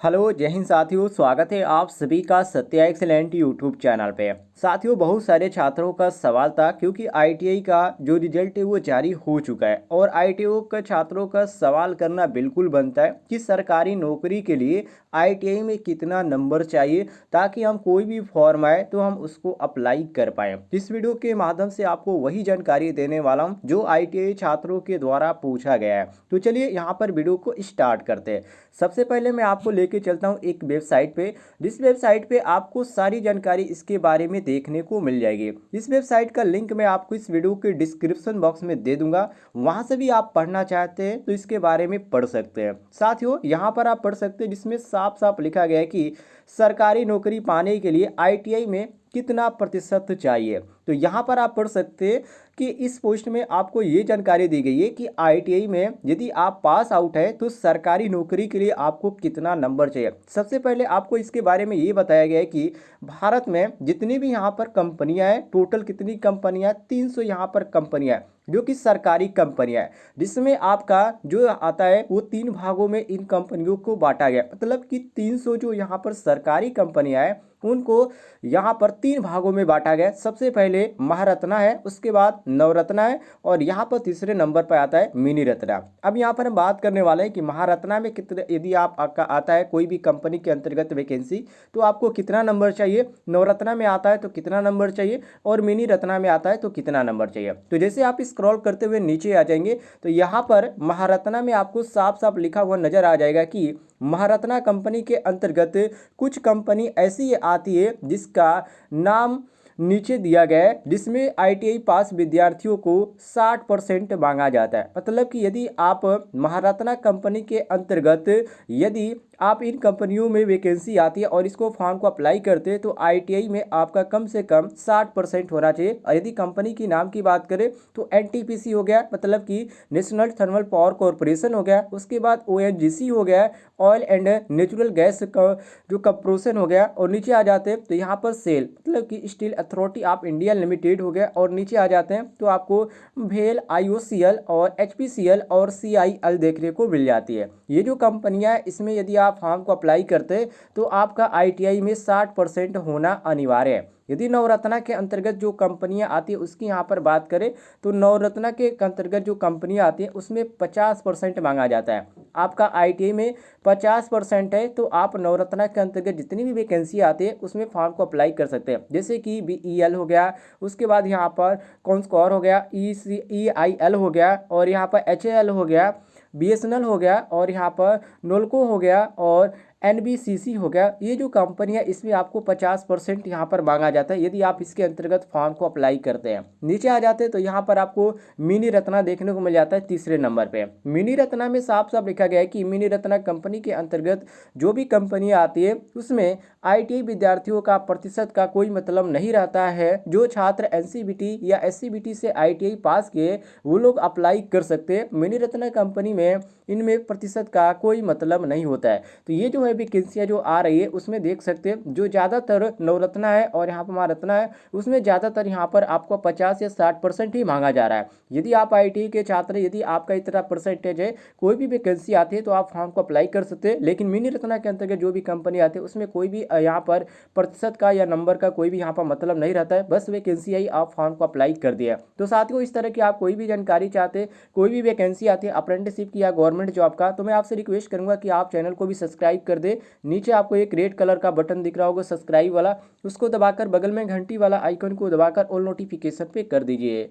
Hello जय हिंद साथियों, स्वागत है आप सभी का सत्या एक्सेलेंट यूट्यूब चैनल पे। साथियों, बहुत सारे छात्रों का सवाल था क्योंकि आईटीआई का जो रिजल्ट है वो जारी हो चुका है और आईटीआई का छात्रों का सवाल करना बिल्कुल बनता है कि सरकारी नौकरी के लिए आईटीआई में कितना नंबर चाहिए ताकि हम कोई भी फॉर्म आए तो हम उसको अप्लाई कर पाएँ। इस वीडियो के माध्यम से आपको वही जानकारी देने वाला हूँ जो आईटीआई छात्रों के द्वारा पूछा गया है। तो चलिए यहाँ पर वीडियो को स्टार्ट करते हैं। सबसे पहले मैं आपको लेके चलता हूँ एक वेबसाइट पे, जिस वेबसाइट पे आपको सारी जानकारी इसके बारे में देखने को मिल जाएगी। इस वेबसाइट का लिंक मैं आपको इस वीडियो के डिस्क्रिप्शन बॉक्स में दे दूंगा, वहां से भी आप पढ़ना चाहते हैं तो इसके बारे में पढ़ सकते हैं। साथियों, यहाँ पर आप पढ़ सकते हैं जिसमें साफ साफ लिखा गया है कि सरकारी नौकरी पाने के लिए आईटीआई में कितना प्रतिशत चाहिए। तो यहाँ पर आप पढ़ सकते हैं कि इस पोस्ट में आपको ये जानकारी दी गई है कि आईटीआई में यदि आप पास आउट है तो सरकारी नौकरी के लिए आपको कितना नंबर चाहिए। सबसे पहले आपको इसके बारे में ये बताया गया है कि भारत में जितनी भी यहाँ पर कंपनियां हैं, टोटल कितनी कंपनियां, 300 यहाँ पर कंपनियां हैं जो कि सरकारी कंपनियां हैं, जिसमें आपका जो आता है वो 3 भागों में इन कंपनियों को बांटा गया। मतलब कि 300 जो यहाँ पर सरकारी कंपनियां हैं उनको यहाँ पर 3 भागों में बांटा गया। सबसे पहले महारत्ना है, उसके बाद नवरत्ना है और यहाँ पर तीसरे नंबर पर आता है मिनी रत्ना। अब यहाँ पर हम बात करने वाले हैं कि महारत्ना में कितने, यदि आपका आता है कोई भी कंपनी के अंतर्गत वैकेंसी तो आपको कितना नंबर चाहिए, नवरत्ना में आता है तो कितना नंबर चाहिए और मिनी रत्ना में आता है तो कितना नंबर चाहिए। तो जैसे आप स्क्रॉल करते हुए नीचे आ जाएंगे तो यहाँ पर महारत्ना में आपको साफ साफ लिखा हुआ नजर आ जाएगा कि महारत्ना कंपनी के अंतर्गत कुछ कंपनी ऐसी आती है जिसका नाम नीचे दिया गया है, जिसमें आईटीआई पास विद्यार्थियों को 60% मांगा जाता है। मतलब कि यदि आप महारत्ना कंपनी के अंतर्गत यदि आप इन कंपनियों में वैकेंसी आती है और इसको फॉर्म को अप्लाई करते हैं तो आईटीआई में आपका कम से कम 60% होना चाहिए। और यदि कंपनी की नाम की बात करें तो एनटीपीसी हो गया, मतलब कि नेशनल थर्मल पावर कॉरपोरेशन हो गया, उसके बाद ओएनजीसी हो गया, ऑयल एंड नेचुरल गैस का जो कॉर्पोरेशन हो गया, और नीचे आ जाते हैं तो यहाँ पर सेल मतलब कि steel authority of India limited हो गया, और नीचे आ जाते हैं तो आपको भेल, आईओसीएल और एचपीसीएल और सीआईएल देखने को मिल जाती है। ये जो कंपनियां हैं इसमें यदि आप फॉर्म को अप्लाई करते हैं तो आपका आईटीआई में 60% होना अनिवार्य है। यदि नवरत्ना के अंतर्गत जो कंपनियां आती है उसकी यहाँ पर बात करें तो नवरत्ना के अंतर्गत जो कंपनियां आती हैं उसमें 50% मांगा जाता है। आपका आईटीआई में 50% है तो आप नवरत्ना के अंतर्गत जितनी भी वैकेंसी आती है उसमें फॉर्म को अप्लाई कर सकते हैं। जैसे कि बीईएल हो गया, उसके बाद यहाँ पर कॉन्स्कॉर हो गया, ईआईएल हो गया, और यहाँ पर एचएएल हो गया, बीएसएनएल हो गया, और यहाँ पर नोल्को हो गया और एनबीसीसी हो गया। ये जो कंपनी है इसमें आपको 50% यहाँ पर मांगा जाता है यदि आप इसके अंतर्गत फॉर्म को अप्लाई करते हैं। नीचे आ जाते हैं तो यहाँ पर आपको मिनी रत्ना देखने को मिल जाता है तीसरे नंबर पे। मिनी रत्ना में साफ साफ लिखा गया है कि मिनी रत्ना कंपनी के अंतर्गत जो भी कंपनी आती है उसमें आईटीआई विद्यार्थियों का प्रतिशत का कोई मतलब नहीं रहता है। जो छात्र एनसीबीटी या एससीबीटी से आईटीआई पास किए वो लोग अप्लाई कर सकते हैं। मिनी रत्ना कंपनी में इनमें प्रतिशत का कोई मतलब नहीं होता है। तो ये जो है वैकेंसियाँ जो आ रही है उसमें देख सकते हैं जो ज़्यादातर नवरत्ना है और यहाँ पर महारत्ना है उसमें ज़्यादातर यहाँ पर आपको 50 या 60% ही मांगा जा रहा है। यदि आप आईटीआई के छात्र, यदि आपका इतना परसेंटेज है, कोई भी वैकेंसी आती है तो आप फॉर्म को अप्लाई कर सकते हैं। लेकिन मिनी रत्ना के अंतर्गत जो भी कंपनी आती है उसमें कोई भी यहाँ पर प्रतिशत का या नंबर का कोई भी यहाँ पर मतलब नहीं रहता है, बस वैकेंसी आई आप फॉर्म को अप्लाई कर दिया। तो साथियों, इस तरह की आप कोई भी जानकारी चाहते, कोई भी वैकेंसी आती है अप्रेंटिसशिप की या गवर्नमेंट जॉब का, तो मैं आपसे रिक्वेस्ट करूंगा कि आप चैनल को भी सब्सक्राइब कर दे। नीचे आपको एक रेड कलर का बटन दिख रहा होगा सब्सक्राइब वाला, उसको दबाकर बगल में घंटी वाला आइकन को दबाकर ऑल नोटिफिकेशन पे कर दीजिए।